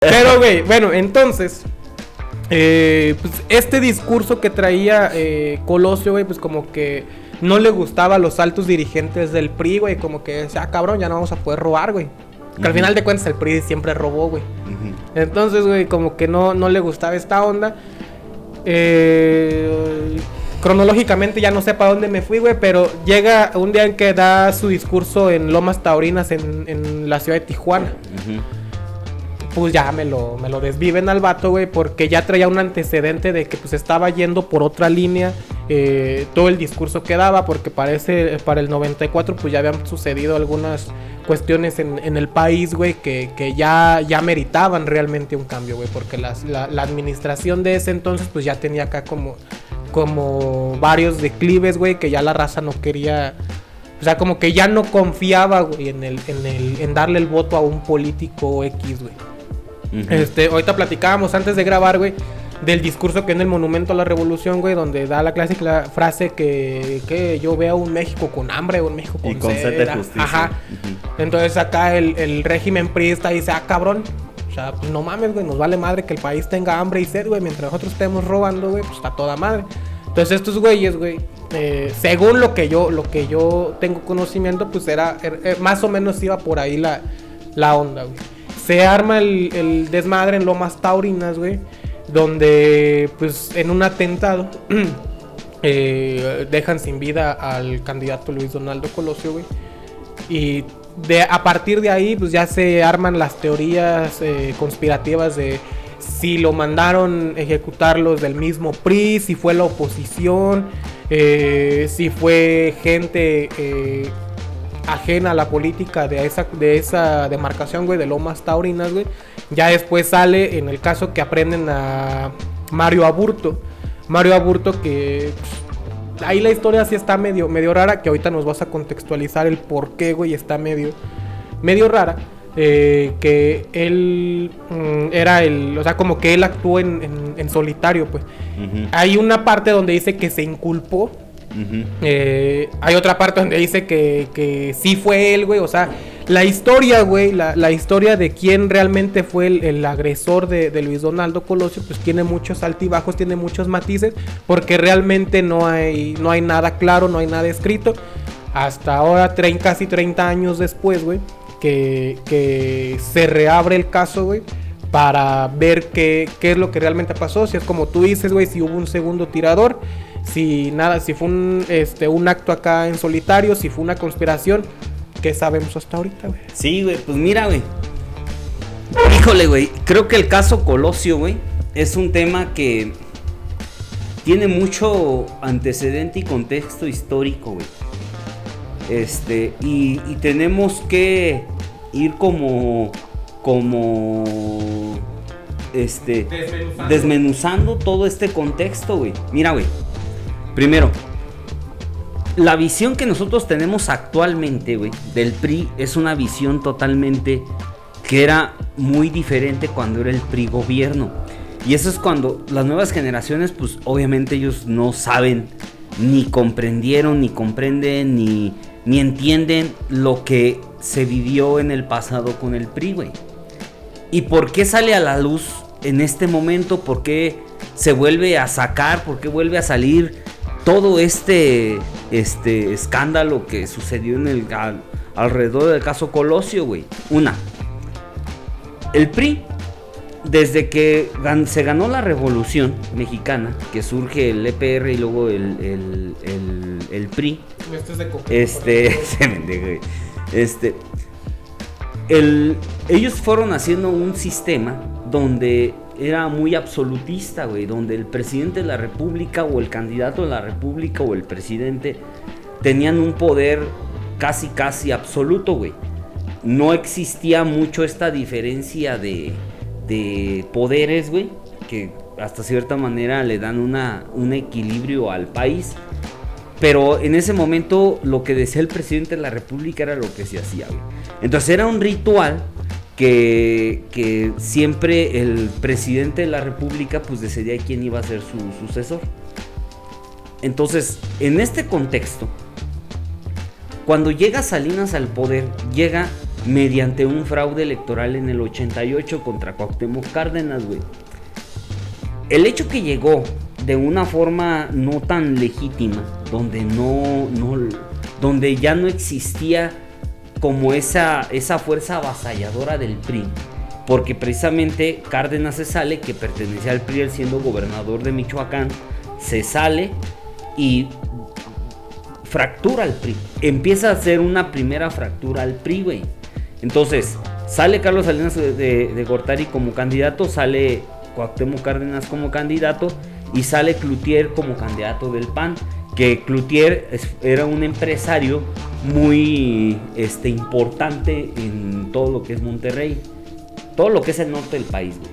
Pero, güey, bueno, entonces, pues este discurso que traía Colosio, güey, pues como que no le gustaba a los altos dirigentes del PRI, güey, como que decía, cabrón, ya no vamos a poder robar, güey. Que al final de cuentas el PRI siempre robó, güey. Entonces, güey, como que no le gustaba esta onda. Cronológicamente ya no sé para dónde me fui, güey, pero llega un día en que da su discurso en Lomas Taurinas, en la ciudad de Tijuana. Pues ya me lo desviven al vato, güey, porque ya traía un antecedente de que pues estaba yendo por otra línea todo el discurso que daba, porque para el 94 pues ya habían sucedido algunas cuestiones en el país, güey, que ya meritaban realmente un cambio, güey, porque la administración de ese entonces pues ya tenía acá como varios declives, güey, que ya la raza no quería. O sea, como que ya no confiaba, güey, en darle el voto a un político X, güey. Ahorita platicábamos antes de grabar, güey, del discurso que en el Monumento a la Revolución, güey, donde da la clásica frase que yo veo un México con hambre, un México con sed de justicia. Ajá. Entonces acá el régimen priista dice, cabrón, o sea, pues no mames, güey, nos vale madre que el país tenga hambre y sed, güey, mientras nosotros estemos robando, güey, pues está toda madre. Entonces estos güeyes, güey, según lo que yo tengo conocimiento, pues era más o menos iba por ahí la onda, güey. Se arma el desmadre en Lomas Taurinas, güey, donde pues en un atentado dejan sin vida al candidato Luis Donaldo Colosio, güey. Y a partir de ahí pues ya se arman las teorías conspirativas de si lo mandaron ejecutar los del mismo PRI, si fue la oposición, si fue gente ajena a la política de esa demarcación, güey, de Lomas Taurinas, güey. Ya después sale en el caso que aprenden a Mario Aburto, que pues, ahí la historia sí está medio rara, que ahorita nos vas a contextualizar el por qué, güey, está medio rara. Que él era o sea, como que él actuó en solitario, pues. Hay una parte donde dice que se inculpó. Hay otra parte donde dice que sí fue él, güey. O sea, la historia, güey, la historia de quién realmente fue el agresor de Luis Donaldo Colosio, pues tiene muchos altibajos, tiene muchos matices, porque realmente no hay nada claro, no hay nada escrito. Hasta ahora, casi 30 años después, güey, que se reabre el caso, güey, para ver qué es lo que realmente pasó. Si es como tú dices, güey, si hubo un segundo tirador, si fue un acto acá en solitario, si fue una conspiración. ¿Qué sabemos hasta ahorita, güey? Sí, güey, pues mira, güey. Híjole, güey, creo que el caso Colosio, güey, es un tema que tiene mucho antecedente y contexto histórico, güey. Y tenemos que ir como desmenuzando todo este contexto, güey. Mira, güey. Primero, la visión que nosotros tenemos actualmente, güey, del PRI es una visión totalmente que era muy diferente cuando era el PRI gobierno. Y eso es cuando las nuevas generaciones, pues obviamente ellos no saben, ni comprendieron, ni comprenden, ni entienden lo que se vivió en el pasado con el PRI, güey. ¿Y por qué sale a la luz en este momento? ¿Por qué se vuelve a sacar? ¿Por qué vuelve a salir todo este escándalo que sucedió alrededor del caso Colosio, güey? El PRI, desde que se ganó la Revolución Mexicana, que surge el EPR y luego el PRI. Esto es de coco. Se vende, güey. Ellos fueron haciendo un sistema donde era muy absolutista, güey, donde el presidente de la república o el candidato de la república o el presidente tenían un poder casi absoluto, güey. No existía mucho esta diferencia de poderes, güey, que hasta cierta manera le dan un equilibrio al país. Pero en ese momento lo que decía el presidente de la república era lo que se hacía, güey. Entonces era un ritual que siempre el presidente de la república pues decidía quién iba a ser su sucesor. Entonces, en este contexto, cuando llega Salinas al poder, llega mediante un fraude electoral en el 88 contra Cuauhtémoc Cárdenas, güey. El hecho que llegó de una forma no tan legítima, donde ya no existía como esa fuerza avasalladora del PRI, porque precisamente Cárdenas se sale, que pertenecía al PRI, él siendo gobernador de Michoacán, se sale y fractura al PRI, empieza a hacer una primera fractura al PRI, güey. Entonces sale Carlos Salinas de Gortari como candidato, sale Cuauhtémoc Cárdenas como candidato y sale Cloutier como candidato del PAN, que Cloutier era un empresario muy importante en todo lo que es Monterrey, todo lo que es el norte del país, güey.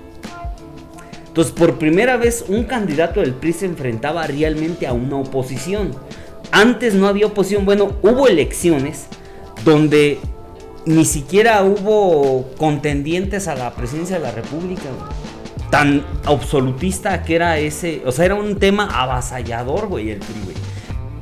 Entonces, por primera vez un candidato del PRI se enfrentaba realmente a una oposición. Antes no había oposición. Bueno, hubo elecciones donde ni siquiera hubo contendientes a la presidencia de la República, güey. Tan absolutista que era ese, o sea, era un tema avasallador, güey, el PRI, güey.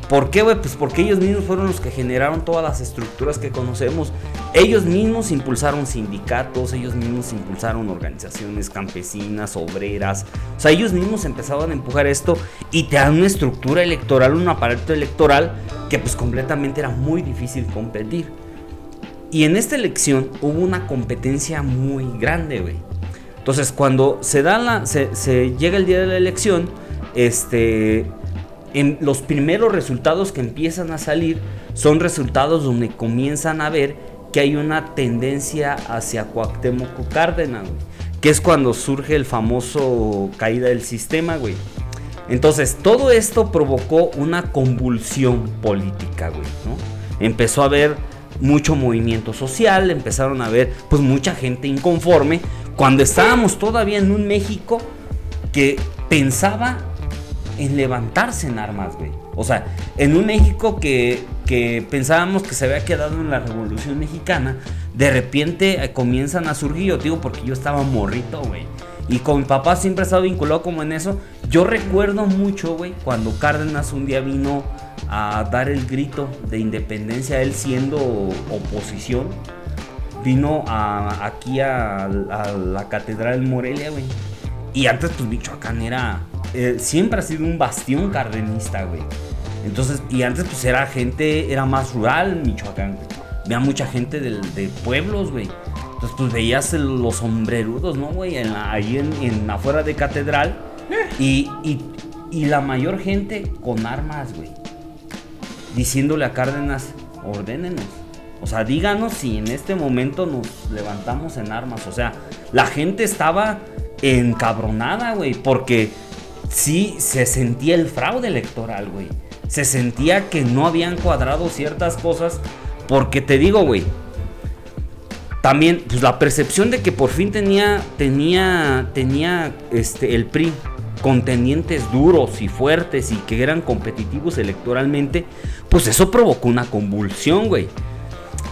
¿Por qué, güey? Pues porque ellos mismos fueron los que generaron todas las estructuras que conocemos. Ellos mismos impulsaron sindicatos, ellos mismos impulsaron organizaciones campesinas, obreras. O sea, ellos mismos empezaban a empujar esto y te dan una estructura electoral, un aparato electoral que pues completamente era muy difícil competir. Y en esta elección hubo una competencia muy grande, güey. Entonces, cuando se llega el día de la elección, en los primeros resultados que empiezan a salir son resultados donde comienzan a ver que hay una tendencia hacia Cuauhtémoc Cárdenas, güey, que es cuando surge el famoso caída del sistema, güey. Entonces, todo esto provocó una convulsión política, güey, ¿no? Empezó a haber mucho movimiento social, empezaron a haber pues mucha gente inconforme, cuando estábamos todavía en un México que pensaba en levantarse en armas, güey. O sea, en un México que pensábamos que se había quedado en la Revolución Mexicana, de repente comienzan a surgir, yo digo porque yo estaba morrito, güey. Y con mi papá siempre he estado vinculado como en eso. Yo recuerdo mucho, güey, cuando Cárdenas un día vino a dar el grito de independencia, él siendo oposición. Vino aquí a la Catedral de Morelia, güey. Y antes, pues, Michoacán siempre ha sido un bastión cardenista, güey. Entonces, y antes, pues, era más rural Michoacán, güey. Había mucha gente de pueblos, güey. Entonces, pues, veías los sombrerudos, ¿no, güey? Ahí en afuera de Catedral. Y la mayor gente con armas, güey. Diciéndole a Cárdenas, ordénenos. O sea, díganos si en este momento nos levantamos en armas. O sea, la gente estaba encabronada, güey, porque sí se sentía el fraude electoral, güey. Se sentía que no habían cuadrado ciertas cosas. Porque te digo, güey, también pues la percepción de que por fin tenía el PRI contendientes duros y fuertes y que eran competitivos electoralmente, pues eso provocó una convulsión, güey.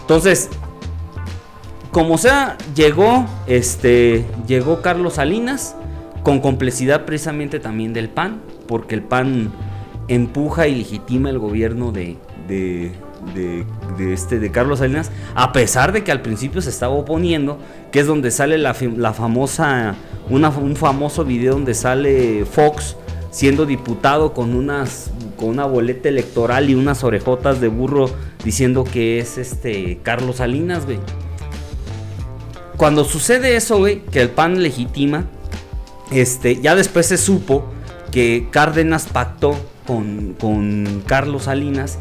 Entonces, como sea, llegó Carlos Salinas con complicidad precisamente también del PAN, porque el PAN empuja y legitima el gobierno de Carlos Salinas, a pesar de que al principio se estaba oponiendo, que es donde sale un famoso video donde sale Fox siendo diputado con una boleta electoral y unas orejotas de burro diciendo que es Carlos Salinas, güey. Cuando sucede eso, güey, que el PAN legitima, ya después se supo que Cárdenas pactó con Carlos Salinas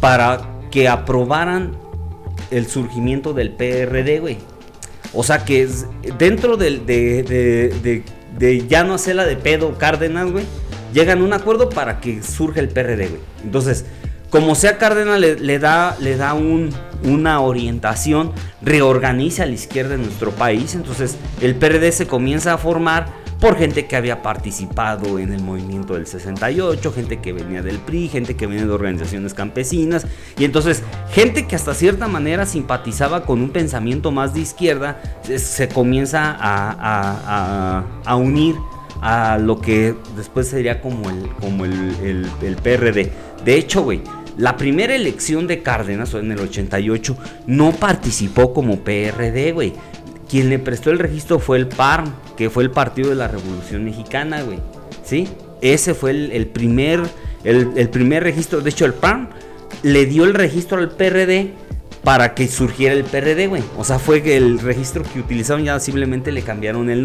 para que aprobaran el surgimiento del PRD, güey. O sea que dentro de ya no hacerla de pedo Cárdenas, güey, llegan a un acuerdo para que surja el PRD, güey. Entonces, como sea, Cárdenas le da una orientación, reorganiza a la izquierda en nuestro país. Entonces, el PRD se comienza a formar por gente que había participado en el movimiento del 68, gente que venía del PRI, gente que venía de organizaciones campesinas, y entonces gente que hasta cierta manera simpatizaba con un pensamiento más de izquierda, se comienza a unir a lo que después sería como el PRD. De hecho, güey, la primera elección de Cárdenas, en el 88, no participó como PRD, güey. Quien le prestó el registro fue el PARM, que fue el Partido de la Revolución Mexicana, güey. ¿Sí? Ese fue el primer registro. De hecho, el PARM le dio el registro al PRD para que surgiera el PRD, güey. O sea, fue que el registro que utilizaron ya simplemente le cambiaron el nombre.